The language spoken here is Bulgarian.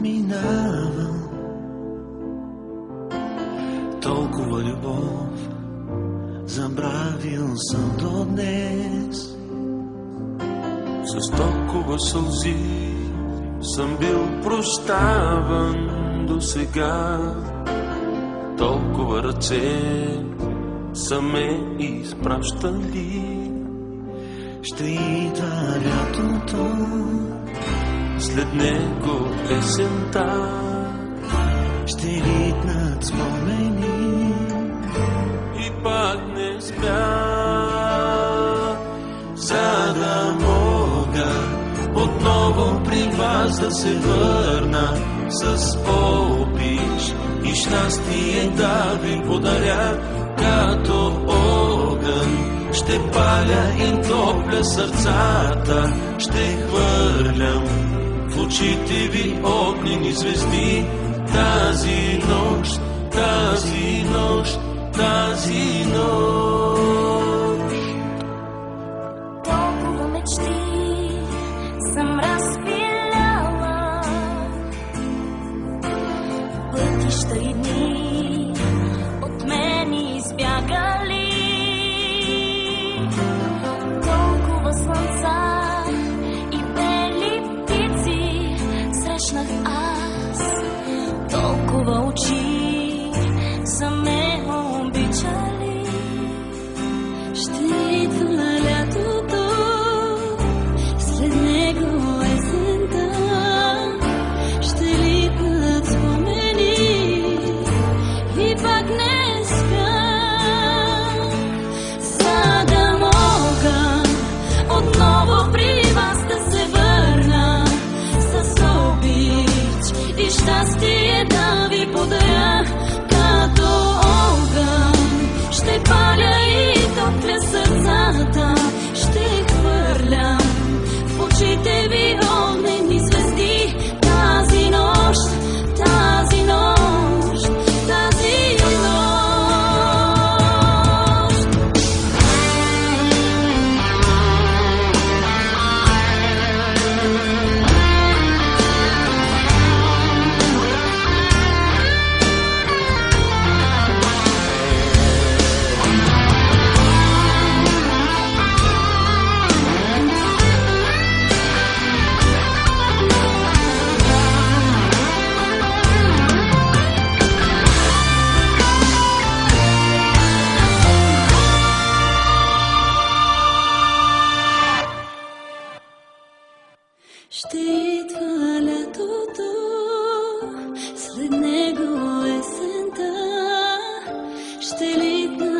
минава. Толкова любов забравил съм до днес. С толкова сълзи съм бил прощаван до сега. Толкова ръце са ме изпращали. Ще идва лятото, след него есента. ще ритнат спомени И пак не спя, за да мога отново при вас да се върна с обич и щастие да ви подаря. Като огън ще паля и топля сърцата, ще хвърлям в очите ви огнени звезди. Тази нощ, тази нощ, тази нощ. Толкова мечти съм разпиляла, пътища и дни от мен избягали. Толкова слънца и бели птици срещнах аз, толкова очи са ме обичали. Ще идва лятото, след него есента, ще литнат спомени и пак не спя, за да мога отново при вас да се върна с обич и щастие да ви подаря. Като огън ще паля и топля сърцата, ще хвърлям в очите ви огнени звезди. Тази нощ, тази нощ, тази нощ. Ще идва лятото, след него есента, ще литна